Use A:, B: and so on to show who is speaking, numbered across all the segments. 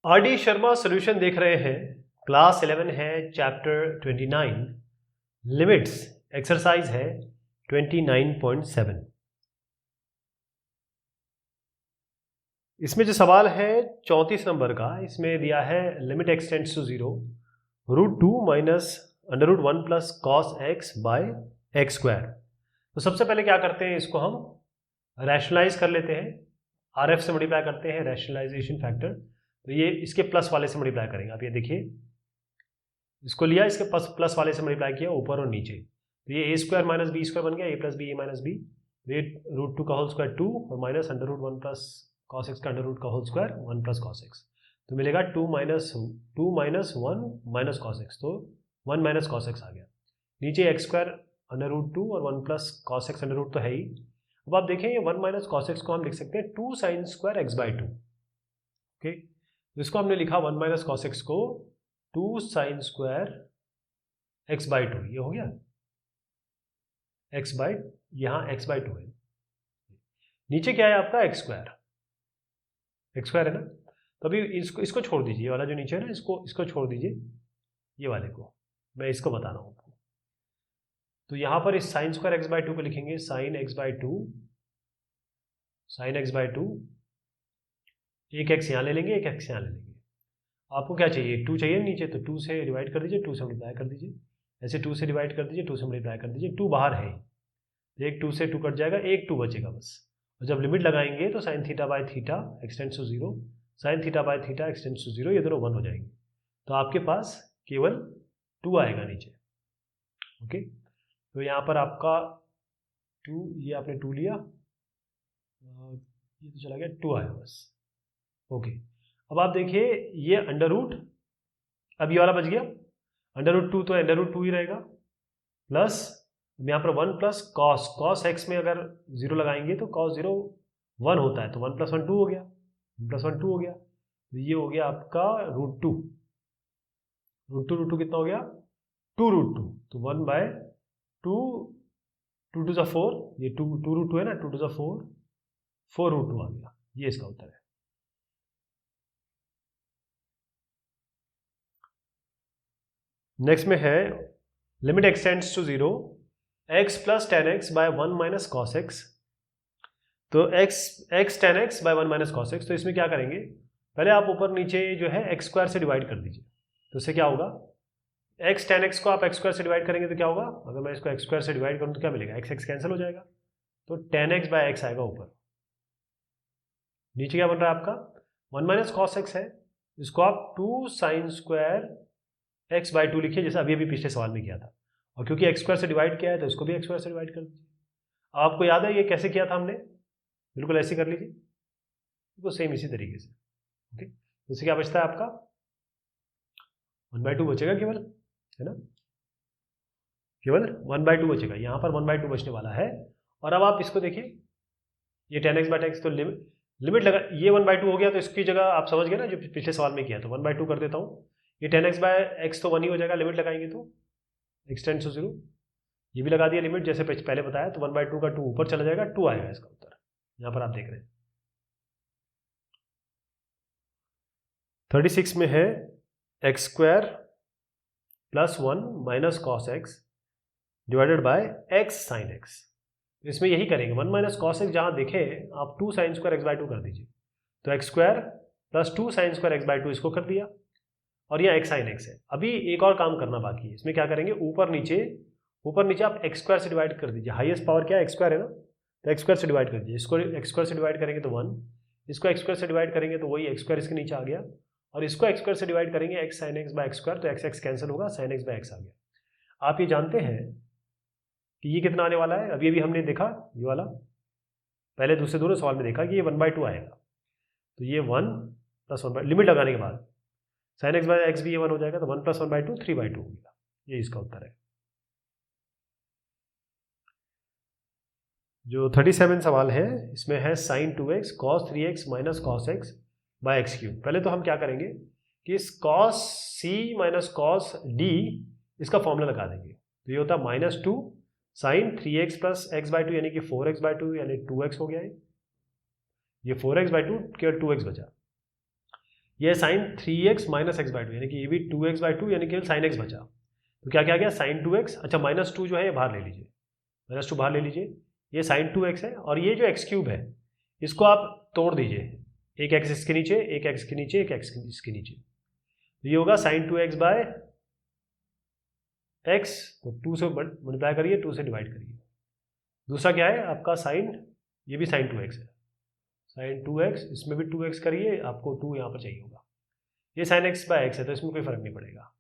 A: RD. Sharma solution देख रहे हैं। क्लास 11 है, चैप्टर 29 लिमिट्स, एक्सरसाइज है 29.7। इसमें जो सवाल है 34 नंबर का, इसमें दिया है limit x tends to 0 √2 minus √1 plus cos x by x square. तो सबसे पहले क्या करते हैं, इसको हम रैशनलाइज कर लेते हैं। RF से मल्टीप्लाई करते हैं, रैशनलाइजेशन फैक्टर। तो ये इसके प्लस वाले से मल्टीप्लाई करेंगे। आप ये देखिए, इसको लिया, इसके प्लस वाले से मल्टीप्लाई किया ऊपर और नीचे। तो ये a² माइनस बी स्क्वायर बन गया, a plus b a minus b. ये √2 का होल स्क्वायर 2 और माइनस √1 प्लस कॉस एक्स का √, का whole square 1 plus cos x. तो मिलेगा 2 माइनस 1 माइनस कॉस एक्स, तो 1 माइनस कॉस एक्स आ गया। नीचे x² √2 और 1 प्लस कॉस एक्स √, तो है ही। अब आप देखें, ये 1 माइनस कॉस एक्स को हम लिख सकते हैं 2 sine square x by 2। Okay, तो इसको हमने लिखा 1 माइनस कॉस एक्स को 2 साइन स्क्वायर एक्स बाई 2। ये हो गया एक्स बाई, यहाँ एक्स बाई 2 है। नीचे क्या है आपका x² है ना। तो अभी इसको छोड़ दीजिए, ये वाला जो नीचे है ना, इसको छोड़ दीजिए, ये वाले को मैं इसको बता रहा हूँ आपको। तो यहाँ पर इस साइन स्क्वायर एक्स बाई 2 को लिखेंगे sine x by 2, sine x by 2। एक एक्स यहाँ ले लेंगे, एक एक्स यहाँ ले लेंगे। आपको क्या चाहिए, 2 चाहिए नीचे, तो 2 से डिवाइड कर दीजिए, 2 से मल्टीप्लाई कर दीजिए। ऐसे 2 से डिवाइड कर दीजिए, 2 से मल्टीप्लाई कर दीजिए। 2 बाहर है, एक 2 से 2 कट जाएगा, एक 2 बचेगा बस। और जब लिमिट लगाएंगे तो sine theta by theta x tends to 0, sine theta by theta x tends to 0, ये दोनों 1 हो जाएंगे। तो आपके पास केवल 2 आएगा नीचे। ओके, तो यहाँ पर आपका 2, ये आपने 2 लिया, ये तो चला गया, 2 आया बस। ओके, अब आप देखिए, ये अंडर रूट, अब ये वाला बच गया √2, तो √2 ही रहेगा, प्लस यहाँ पर 1 प्लस कॉस एक्स में अगर 0 लगाएंगे तो cos 0 1 होता है, तो 1 प्लस 1 2 हो गया, 1 प्लस 1 2 हो गया। तो ये हो गया आपका √2, √2 कितना हो गया, 2√2। तो 1 बाय 2, 2 टू 4, ये 2√2 है ना, 2 टू 4, 4√2 आ गया। ये इसका उत्तर है। नेक्स्ट में है limit x tends to 0 x plus tan x by 1 minus cos x. तो x tan x by 1 minus cos x. तो इसमें क्या करेंगे, पहले आप ऊपर नीचे जो है x² से डिवाइड कर दीजिए। तो इससे क्या होगा, x टेन एक्स को आप x² से डिवाइड करेंगे तो क्या होगा, अगर मैं इसको x² से डिवाइड करूँ तो क्या मिलेगा, x कैंसिल हो जाएगा, तो टेन एक्स बाय एक्स आएगा ऊपर। नीचे क्या बन रहा है आपका, 1 माइनस कॉस एक्स है, इसको आप 2 साइन स्क्वायर एक्स बाई 2 लिखिए, जैसे अभी पिछले सवाल में किया था। और क्योंकि x² से डिवाइड किया है तो इसको भी x² से डिवाइड कर दीजिए। आपको याद है ये कैसे किया था हमने, बिल्कुल ऐसे कर लीजिए, बिल्कुल सेम इसी तरीके से। ओके, तो इससे क्या बचता है आपका, 1/2 बचेगा केवल, है ना, केवल 1/2 बचेगा। यहाँ पर 1/2 बचने वाला है। और अब आप इसको देखिए, ये 10x बाय 10, तो लिमिट लगा, ये 1/2 हो गया, तो इसकी जगह आप समझ गए ना जो पिछले सवाल में किया, तो 1/2 कर देता हूँ। ये 10x बाय x तो 1 ही हो जाएगा, लिमिट लगाएंगे तो x टेंड्स टू 0, ये भी लगा दिया लिमिट जैसे पहले बताया, तो 1/2 का 2 ऊपर चला जाएगा, 2 आएगा इसका उत्तर। यहाँ पर आप देख रहे हैं 36 में है x² plus 1 minus cos x divided by x sine x. इसमें यही करेंगे, 1 माइनस कॉस एक्स जहाँ देखें आप 2 साइन स्क्वायर एक्स बाई 2 कर दीजिए। तो x² plus 2 sine square x by 2 इसको कर दिया, और यहाँ x साइन एक्स है। अभी एक और काम करना बाकी है, इसमें क्या करेंगे, ऊपर नीचे आप x² से डिवाइड कर दीजिए। हाईएस्ट पावर क्या है, x² है ना, तो x² से डिवाइड कर दीजिए। इसको x² से डिवाइड करेंगे तो 1, इसको x² से डिवाइड करेंगे तो वही x² इसके नीचे आ गया, और इसको x² से डिवाइड करेंगे x sign x bye x², तो x कैंसिल होगा, साइन एक्स बाय एक्स आ गया। आप ये जानते हैं कि ये कितना आने वाला है, अभी हमने देखा ये वाला, पहले दूसरे दोनों सवाल में देखा कि ये 1/2 आएगा। तो ये 1 प्लस 1 लिमिट लगाने के बाद साइन एक्स बाय एक्स भी ये 1 हो जाएगा, तो 1 प्लस 1/2 3/2 हो गया। ये इसका उत्तर है। जो 37 सवाल है, इसमें है sine 2x cos 3x minus cos x by x cube. पहले तो हम क्या करेंगे कि इस cos c minus cos d इसका फॉर्मूला लगा देंगे। तो ये होता है -2 sign 3x plus x by 2, यानी कि 4x बाई 2, यानी 2x हो गया है। ये 4x बाई 2 केवल 2x बचा। ये sine 3x minus x by two, यानी कि ये भी 2x/2 यानी केवल साइन एक्स बचा। तो क्या क्या गया साइन 2x, अच्छा -2 जो है ये बाहर ले लीजिए, -2 बाहर ले लीजिए, ये साइन 2x है और ये जो एक्स क्यूब है इसको आप तोड़ दीजिए, एक एक्स इसके नीचे, एक एक्स के नीचे, एक एक्स इसके नीचे, तो ये होगा साइन 2x बाय एक्स, तो 2 से मल्टीप्लाई करिए, 2 से डिवाइड करिए। दूसरा क्या है आपका साइन, ये भी साइन 2x है, साइन 2x, इसमें भी 2x करिए, आपको 2 यहाँ पर चाहिए होगा। ये साइन x बाय एक्स है तो इसमें कोई फर्क नहीं पड़ेगा।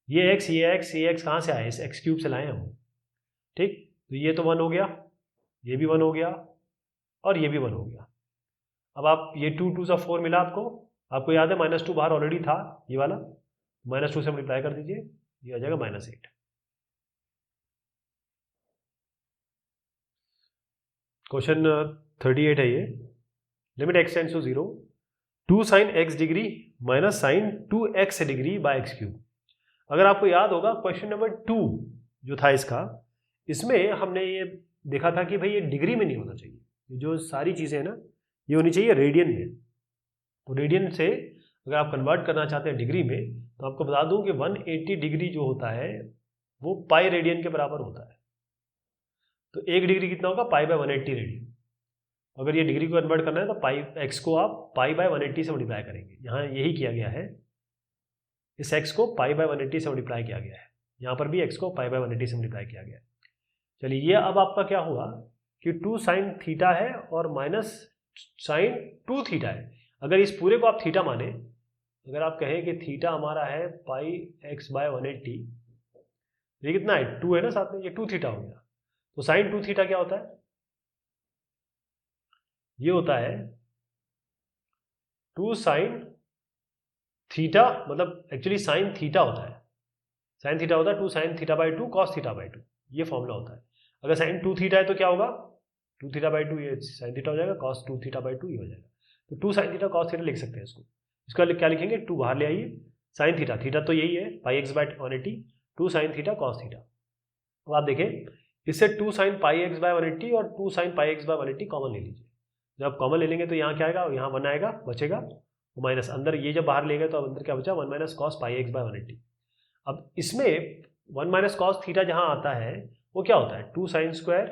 A: ये x कहाँ से आए, इस एक्स क्यूब से लाए हम, ठीक। तो ये तो 1 हो गया, ये भी 1 हो गया और ये भी 1 हो गया। अब आप ये 2 2 सा 4 मिला आपको याद है -2 बाहर ऑलरेडी था ये वाला, -2 से मल्टीप्लाई कर दीजिए, ये आ जाएगा -8। क्वेश्चन 38 है ये, limit x tends to 0, 2 sine x degree minus sine 2x degree by x cube. अगर आपको याद होगा क्वेश्चन नंबर 2 जो था इसका, इसमें हमने ये देखा था कि भाई ये डिग्री में नहीं होना चाहिए, ये जो सारी चीज़ें हैं ना ये होनी चाहिए रेडियन में। तो रेडियन से अगर आप कन्वर्ट करना चाहते हैं डिग्री में, तो आपको बता दूं कि 180 डिग्री जो होता है वो पाई रेडियन के बराबर होता है। तो 1 डिग्री कितना होगा, पाई बाय 180 रेडियन। अगर ये डिग्री को कन्वर्ट करना है तो पाई एक्स को आप पाई बाय 180 से मल्टीप्लाई करेंगे, यहाँ यही किया गया है, इस एक्स को पाई बाय 180 से मल्टीप्लाई किया गया है, यहाँ पर भी एक्स को पाई बाय 180 से मल्टीप्लाई किया गया है। चलिए ये अब आपका क्या हुआ कि 2 साइन थीटा है और माइनस साइन 2 थीटा है। अगर इस पूरे को आप थीटा माने, अगर आप कहें कि थीटा हमारा है पाई एक्स बाय 180, ये कितना है 2 है ना साथ में, ये 2 थीटा हो गया। तो साइन 2 थीटा क्या होता है, ये होता है 2 साइन थीटा, मतलब एक्चुअली साइन थीटा होता है, साइन थीटा होता है 2 sine theta by 2 cos theta by 2, ये फॉर्मूला होता है। अगर साइन 2 थीटा है तो क्या होगा 2 थीटा बाई 2, ये साइन थीटा हो जाएगा, कॉस 2 थीटा बाई 2 ये हो जाएगा। तो 2 साइन थीटा कॉस थीटा लिख सकते हैं इसको, इसका क्या लिखेंगे 2 बाहर ले आइए, साइन थीटा, थीटा तो यही है pi x by 180, 2 sine theta cos theta. अब आप देखें इससे 2 साइन पाई एक्स बाय 180 और 2 sine pi x by 180 common ले लीजिए। जब आप कॉमन ले लेंगे तो यहाँ क्या आएगा, यहाँ 1 आएगा बचेगा, माइनस अंदर ये जब बाहर लेंगे तो अंदर क्या बचा 1 minus cos pi x by 180। अब इसमें 1 माइनस कॉस थीटा जहाँ आता है वो क्या होता है 2 साइन स्क्वायर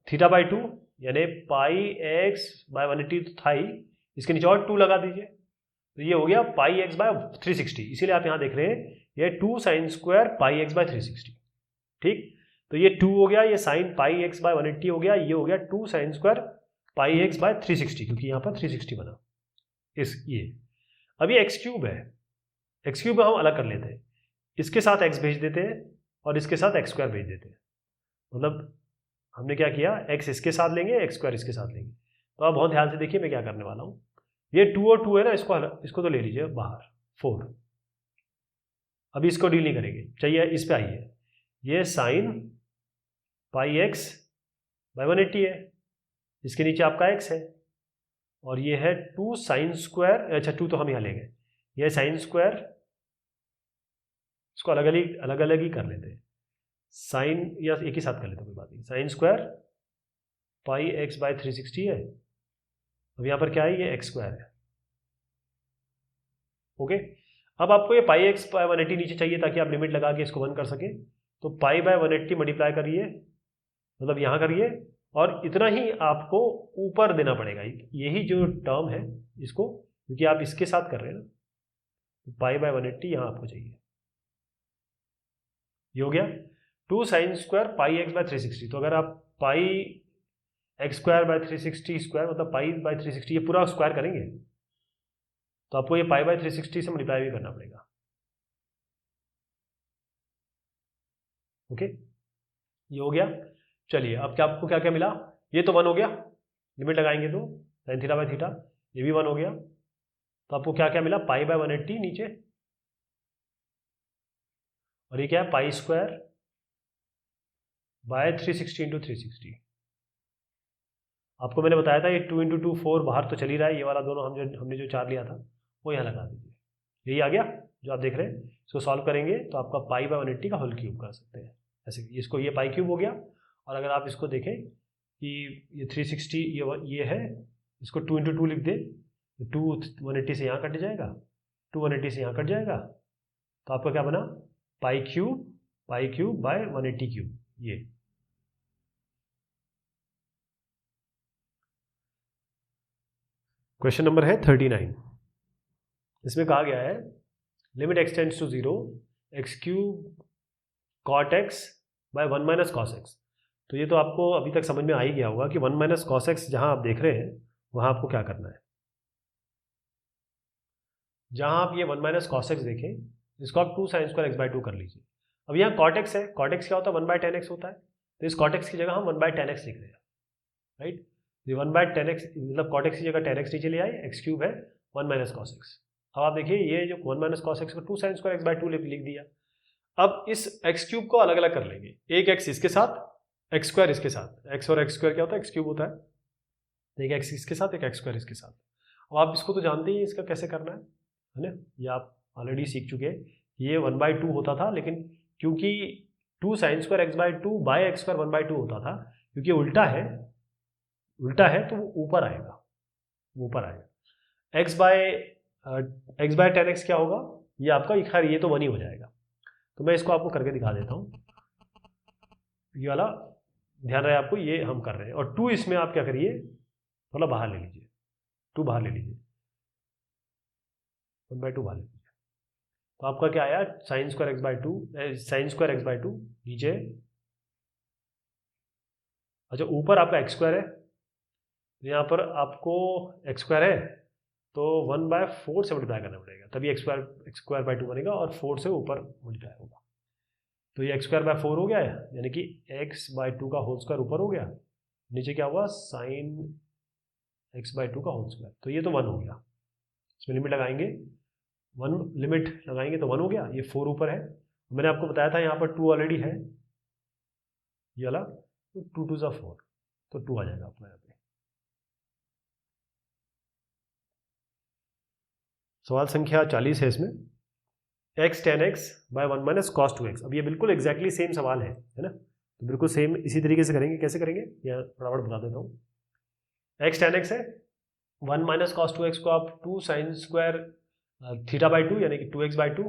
A: थीटा बाई 2, यानी पाई एक्स बाय 180 तो था ही, इसके नीचे और 2 लगा दीजिए, तो ये हो गया पाई एक्स बाय 360। इसीलिए आप यहाँ देख रहे हैं ये 2 sine square pi x by 360, ठीक। तो ये 2 हो गया, ये साइन पाई एक्स बाय 180 हो गया, ये हो गया 2 sine square pi x by 360, क्योंकि यहाँ पर 360 बना इस ये। अब ये एक्स क्यूब है, एक्स क्यूब हम अलग कर लेते हैं, इसके साथ एक्स भेज देते हैं और इसके साथ एक्स स्क्वायर भेज देते हैं। मतलब हमने क्या किया, एक्स इसके साथ लेंगे, एक्स स्क्वायर इसके साथ लेंगे। तो आप बहुत ध्यान से देखिए मैं क्या करने वाला हूँ, ये 2 और 2 है ना, इसको तो ले लीजिए बाहर 4, अभी इसको डील नहीं करेंगे, चाहिए इस पे आइए, ये साइन पाई एक्स बाय 180 है, इसके नीचे आपका एक्स है, और ये है 2 साइन स्क्वायर, अच्छा 2 तो हम यहाँ लेंगे, ये साइन स्क्वायर, इसको अलग अलग ही कर लेते हैं, साइन या एक ही साथ कर लेते हैं कोई बात नहीं, sine square pi x by 360 है, अब यहाँ पर क्या है ये एक्स स्क्वायर है, ओके। अब आपको ये पाई एक्स बाय 180 नीचे चाहिए ताकि आप लिमिट लगा के इसको 1 कर सके, तो पाई बाय 180 मल्टीप्लाई करिए, मतलब यहाँ करिए, और इतना ही आपको ऊपर देना पड़ेगा, यही जो टर्म है इसको, क्योंकि आप इसके साथ कर रहे हैं ना, तो पाई बाय 180 यहाँ आपको चाहिए, ये हो गया 2 sine square pi x by 360। तो अगर आप pi x square by 360 square मतलब पाई बाय 360 ये पूरा स्क्वायर करेंगे तो आपको ये पाई बाय 360 से मल्टीप्लाई भी करना पड़ेगा, ओके। ये हो गया। चलिए अब क्या आपको क्या क्या मिला, ये तो 1 हो गया, लिमिट लगाएंगे तो साइन थीटा बाय थीटा, ये भी 1 हो गया, तो आपको क्या क्या मिला पाई बाय 180 नीचे, और ये क्या है पाई स्क्वायर बाय 360 इंटू 360। आपको मैंने बताया था ये 2 इंटू 2 4 बाहर तो चल ही रहा है, ये वाला दोनों हमने जो 4 लिया था वो यहाँ लगा दीजिए, यही आ गया जो आप देख रहे हैं। इसको सॉल्व करेंगे तो आपका पाई बाय 180 का होल क्यूब कर सकते हैं ऐसे, इसको ये पाई क्यूब हो गया, और अगर आप इसको देखें कि ये 360 ये है, इसको 2 × 2 लिख दे, 2 180 से यहाँ कट जाएगा, 2 180 से यहाँ कट जाएगा, तो आपका क्या बना पाई क्यूब बाय 180 क्यूब। ये क्वेश्चन नंबर है 39। इसमें कहा गया है limit x tends to 0 x cube cot x by 1 minus cos x. तो ये तो आपको अभी तक समझ में आ ही गया होगा कि 1 माइनस कॉस एक्स जहाँ आप देख रहे हैं वहाँ आपको क्या करना है। जहाँ आप ये 1 माइनस कॉस एक्स देखें, इसको आप 2 साइन स्क्वायर एक्स बाय 2 कर लीजिए। अब यहाँ कॉट एक्स है, कॉट एक्स क्या होता है 1 बाय टेन एक्स होता है, तो इस कॉट एक्स की जगह हम 1 बाय टेन एक्स लिख रहे हैं, राइट। ये 1 बाय टेन एक्स मतलब कॉट एक्स की जगह टेन एक्स नीचे ले आए, एक्स क्यूब है 1 माइनस कॉस एक्स। अब आप देखिए ये जो 1 माइनस कॉस एक्स को 2 साइन स्क्वायर एक्स बाय 2 लिख दिया। अब इस एक्स क्यूब को अलग अलग कर लेंगे, एक एक्स इसके साथ, एक्स स्क्वायर इसके साथ। एक्स और एक्स स्क्वायर क्या होता है, एक्स क्यूब होता है। एक एक्स इसके साथ, एक एक्स स्क्वायर इसके साथ। अब आप इसको तो जानते ही इसका कैसे करना है ना, ये आप ऑलरेडी सीख चुके हैं। ये 1 बाय 2 होता था, लेकिन क्योंकि 2 sine square x by 2 by x square 1 by 2 होता था, क्योंकि उल्टा है तो वो ऊपर आएगा। एक्स बाय टेन एक्स क्या होगा, ये आपका खैर ये तो 1 ही हो जाएगा। तो मैं इसको आपको करके दिखा देता हूँ। ये वाला ध्यान रहे आपको, ये हम कर रहे हैं। और 2 इसमें आप क्या करिए, थोड़ा बाहर ले लीजिए, 2 बाहर ले लीजिए, 1 बाय 2 बाहर ले लीजिए। तो आपका क्या आया साइन स्क्वायर एक्स बाय 2 नीचे। अच्छा ऊपर आपका एक्स स्क्वायर है, यहाँ पर आपको एक्स स्क्वायर है तो 1 बाय 4 से मल्टीप्लाई करना पड़ेगा, तभी एक्स स्क्वायर बाय 2 बनेगा और 4 से ऊपर मल्टीप्लाई होगा। तो ये एक्स स्क्वायर बाय 4 हो गया है, यानी कि एक्स बाय 2 का होल स्क्वायर ऊपर हो गया, नीचे क्या हुआ साइन एक्स बाय 2 का होल स्क्वायर। तो ये तो 1 हो गया। इसमें लिमिट लगाएंगे, 1 तो 1 हो गया। ये 4 ऊपर है, मैंने आपको बताया था यहाँ पर 2 ऑलरेडी है, ये वाला, तो 2 2 ज़ा 4, तो 2 आ जाएगा आपका यहाँ पे। सवाल संख्या 40 है इसमें, x ten x by 1 minus cos 2x। अब ये बिल्कुल एग्जैक्टली सेम सवाल है ना, तो बिल्कुल सेम इसी तरीके से करेंगे। कैसे करेंगे यहाँ फटाफट बता देता हूँ। एक्स टेन एक्स है, 1 माइनस कॉस 2x को आप 2 साइन स्क्वायर थीटा बाई 2 यानी कि 2x बाई 2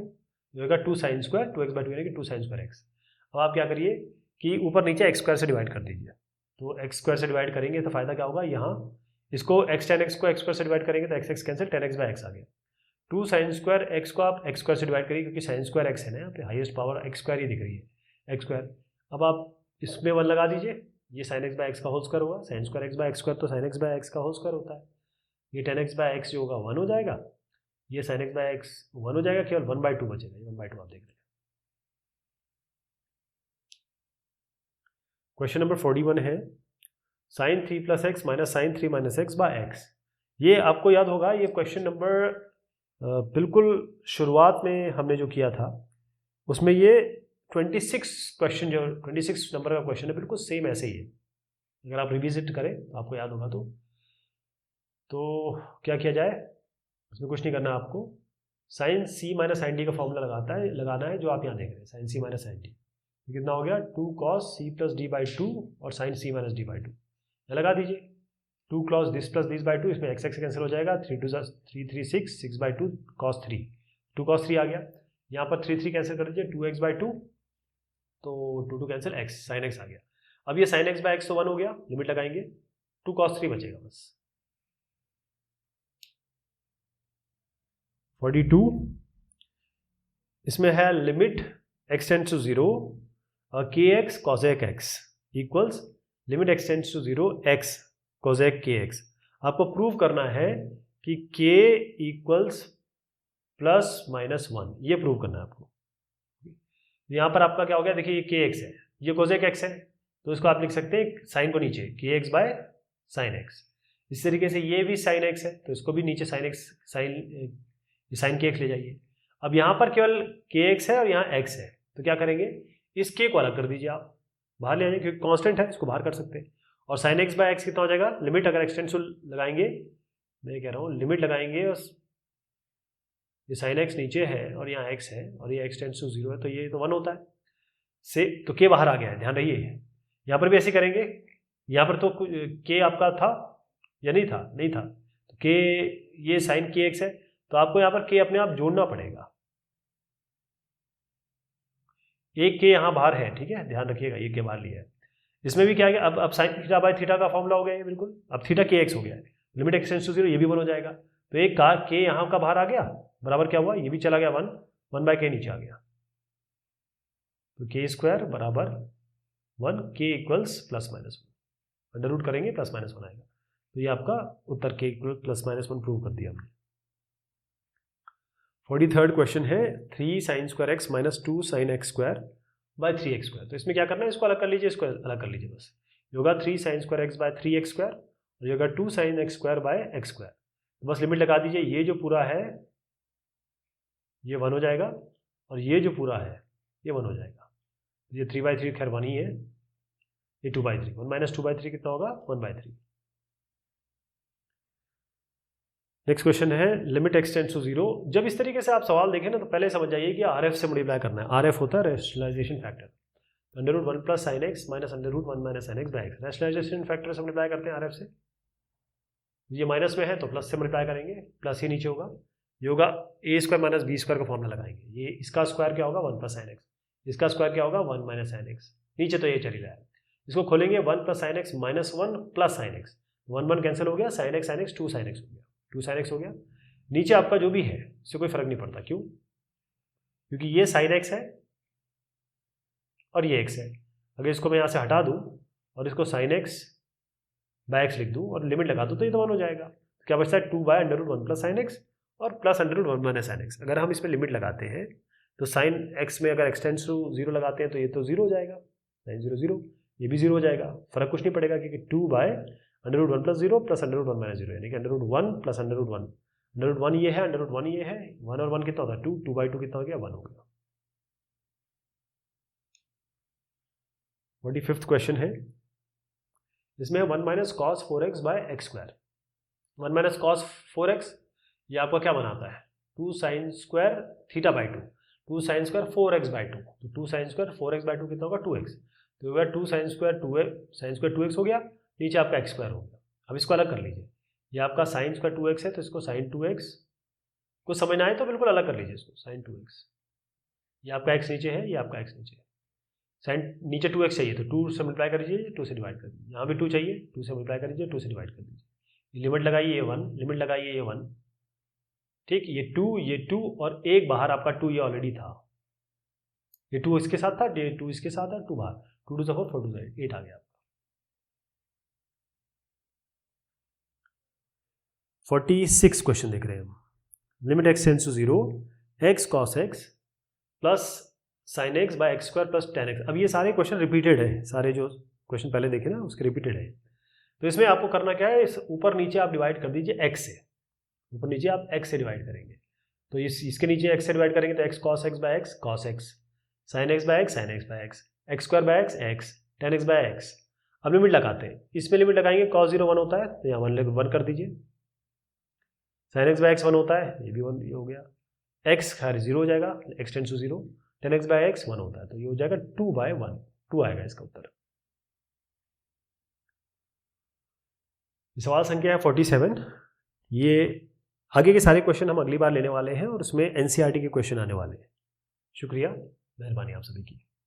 A: होगा, 2 साइन स्क्वायर 2x बाई 2 यानी कि 2 साइन स्क्वायर x। अब आप क्या करिए कि ऊपर नीचे एक्स स्क्वायर से डिवाइड कर दीजिए। तो एक्स स्क्वायर से डिवाइड करेंगे तो फायदा क्या होगा, यहाँ इसको एक्स टेन एक्स को एक्स स्क्वायर से डिवाइड करेंगे तो X X cancel, 10x by X आ गया। 2 साइन स्क्वायर एक्स को आप एक्स स्क्वायर से डिवाइड करिए, क्योंकि साइन स्क्वायर एक्स है ना, यहाँ पे हाईएस्ट पावर एक्स स्क्वायर ही दिख रही है, एक्स स्क्वायर। अब आप इसमें 1 लगा दीजिए, ये साइन एक्स बाई एक्स का होल स्क्वायर होगा, sign square x by x square तो साइन एक्स बाई एक्स का होल स्क्वायर होता है। ये 10x बाई एक्स जो होगा 1 हो जाएगा, ये साइन एक्स बाई एक्स 1 हो जाएगा, केवल 1 बाई 2 बचेगा, 1 बाई 2 आप देख लें। क्वेश्चन नंबर 41 है sine 3 plus x minus sine 3 minus x by x. ये आपको याद होगा, ये क्वेश्चन नंबर बिल्कुल शुरुआत में हमने जो किया था उसमें ये 26 क्वेश्चन, जो 26 नंबर का क्वेश्चन है, बिल्कुल सेम ऐसे ही है। अगर आप रिविजिट करें तो आपको याद होगा। तो क्या किया जाए, उसमें कुछ नहीं करना आपको, sine c minus sine d का फॉर्मूला लगाना है जो आप यहाँ देख रहे हैं, sine c minus sine d. कितना हो गया 2 cos c plus d by 2 और sine c minus d by 2 लगा दीजिए। 2 cos this plus this by 2, इसमें एक्स एक्स कैंसिल हो जाएगा, 3 2 3 3 6 6 बाई 2 cos 3, 2 cos 3 आ गया। यहाँ पर 3 3 कैंसिल कर दीजिए, 2x बाई 2, तो 2 2 कैंसिल, x साइन एक्स आ गया। अब ये साइन एक्स बाई एक्स तो 1 हो गया, लिमिट लगाएंगे, 2 cos 3 बचेगा बस। 42 इसमें है लिमिट x tends to 0 kx cosec x equals limit x tends to 0 x cosec kx। आपको प्रूव करना है कि k इक्वल्स प्लस माइनस 1, ये प्रूव करना है आपको। यहाँ पर आपका क्या हो गया, देखिए ये kx है, ये cosec x है, तो इसको आप लिख सकते हैं साइन को नीचे kx बाय साइन x। इस तरीके से ये भी साइन x है, तो इसको भी नीचे साइन x साइन kx ले जाइए। अब यहाँ पर केवल kx है और यहाँ x है, तो क्या करेंगे, इस k को अलग कर दीजिए, आप बाहर ले आइए, क्योंकि कांस्टेंट है, इसको बाहर कर सकते हैं। और साइन एक्स बाय एक्स कितना हो जाएगा, लिमिट अगर एक्सटेंशन लगाएंगे, मैं कह रहा हूँ लिमिट लगाएंगे, और ये साइन एक्स नीचे है और यहाँ x है और ये x टेंड्स टू 0 है, तो ये तो 1 होता है से, तो k बाहर आ गया है, ध्यान रहिए। यहाँ पर भी ऐसे करेंगे, यहाँ पर तो k आपका था, या नहीं था? नहीं था। तो के, ये साइन के एक्स है, तो आपको यहाँ पर के अपने आप जोड़ना पड़ेगा। एक के यहाँ बाहर है, ठीक है, ध्यान रखिएगा, ये के बाहर लिया है। इसमें भी क्या है, अब साइन थीटा बाय थीटा का फॉर्मूला हो गया है बिल्कुल। अब थीटा के एक्स हो गया है, लिमिट एक्स टेंड्स टू 0, ये भी 1 हो जाएगा। तो एक का के यहाँ का बाहर आ गया, बराबर क्या हुआ, ये भी चला गया 1 बाय के नीचे आ गया। तो के स्क्वायर बराबर 1, k equals plus minus 1, under root करेंगे प्लस माइनस 1 आएगा। तो ये आपका उत्तर के इक्वल प्लस माइनस 1 प्रूव कर दिया हमने। 43rd क्वेश्चन है 3 sin square x minus 2 sin x square bye 3x square. तो इसमें क्या करना है, इसको अलग कर लीजिए, इसको अलग कर लीजिए बस। ये होगा 3 sin square x by 3x square और ये होगा 2 sin x square by x square. तो बस लिमिट लगा दीजिए, ये जो पूरा है ये 1 हो जाएगा और ये जो पूरा है ये 1 हो जाएगा। ये 3/3 खैर 1 ही है, ये 2/3, 1 माइनस 2/3 कितना होगा, 1/3। नेक्स्ट क्वेश्चन है लिमिट एक्स टेंड्स टू 0। जब इस तरीके से आप सवाल देखें ना, तो पहले समझ जाइए कि आर एफ से मल्टीप्लाई करना है। आर एफ होता है rationalisation factor, under root 1 plus sine x minus under root 1 minus sine x by x. Rationalisation factor से मल्टीप्लाई करते हैं आर एफ से। ये माइनस में है तो प्लस से मल्टीप्लाई करेंगे, प्लस ही नीचे होगा। ये होगा ए स्क्वायर माइनस बी स्क्वायर का फॉर्मूला लगाएंगे। ये इसका स्क्वायर क्या होगा, 1 प्लस साइन एक्स, इसका स्क्वायर क्या होगा, 1 माइनस साइन एक्स। नीचे तो ये चली रहा है, इसको खोलेंगे 1 plus sine x minus 1 plus sine x, 1 cancel हो गया, साइन एक्स 2 साइन एक्स हो गया, 2 साइन एक्स हो गया। नीचे आपका जो भी है इससे कोई फर्क नहीं पड़ता, क्यों, क्योंकि ये साइन एक्स है और ये एक्स है। अगर इसको मैं यहाँ से हटा दूँ और इसको साइन एक्स बाय एक्स लिख दूँ और लिमिट लगा दूँ तो ये तो 1 हो जाएगा। तो क्या बचता है, 2 by under root 1 plus sine X और plus under root 1 minus sine X. अगर हम इसमें लिमिट लगाते हैं तो साइन एक्स में अगर एक्स टेंड्स टू 0 लगाते हैं तो ये तो 0 हो जाएगा, साइन 0 0, ये भी 0 हो जाएगा, फर्क कुछ नहीं पड़ेगा, क्योंकि 2 by under root 1 plus 0 plus under root 1 minus 0, यानी कि under root 1 plus under root 1, under root 1 ये है, अंडर रूट 1 ये है, 1 और 1 कितना होता है, 2, 2/2 कितना हो गया, 1 हो गया। 45th क्वेश्चन है, इसमें 1 minus cos 4x by x square. 1 minus cos 4x ये आपका क्या बनाता है, 2 sine square theta by 2, 2 sine square 4x by 2, तो 2 साइन स्क्वायर 4x बाई 2 कितना होगा, 2x। तो होगा 2 साइन स्क्वायर 2x हो गया, नीचे आपका एक्स स्क्वायर हो गया। अब इसको अलग कर लीजिए, ये आपका साइन स्क्वायर 2x है तो इसको साइन 2x को समझना है तो बिल्कुल अलग कर लीजिए इसको, साइन 2x। ये आपका x नीचे है, ये आपका x नीचे है। साइन नीचे 2x चाहिए तो 2 से मल्टीप्लाई कर दीजिए, 2 से डिवाइड कर दीजिए। यहाँ भी 2 चाहिए, 2 से मल्टीप्लाई कर दीजिए, 2 से डिवाइड कर दीजिए। लिमिट लगाइए ये 1, लिमिट लगाइए ये 1, ठीक, ये 2 और एक बाहर आपका 2 ये ऑलरेडी था, ये 2 इसके साथ था, 2 इसके साथ है, 2 बाहर, 2 2 4 4 2 8 आ गया। 46 क्वेश्चन देख रहे हैं हम। Limit x tends to 0, x cos x plus sine x by x square plus tan x। अब ये सारे क्वेश्चन रिपीटेड है, सारे जो क्वेश्चन पहले देखे ना उसके रिपीटेड है। तो इसमें आपको करना क्या है, इस ऊपर नीचे आप डिवाइड कर दीजिए x से, ऊपर नीचे आप x से डिवाइड करेंगे। तो इसके नीचे x से डिवाइड करेंगे तो x cos x by x cos x, sine x by x sine x by x, x square by x x, tan x by x. अब लिमिट लगाते हैं, इसमें लिमिट लगाएंगे cos 0 1 होता है तो यहाँ 1 कर दीजिए, साइन एक्स बाय एक्स 1 होता है, ये भी 1 ये हो गया, x खैर 0 हो जाएगा, x tends to 0, tan x by x 1 होता है तो ये हो जाएगा 2/1, 2 आएगा इसका उत्तर। सवाल संख्या है 47। ये आगे के सारे क्वेश्चन हम अगली बार लेने वाले हैं और उसमें एनसीईआरटी के क्वेश्चन आने वाले हैं। शुक्रिया, मेहरबानी आप सभी की।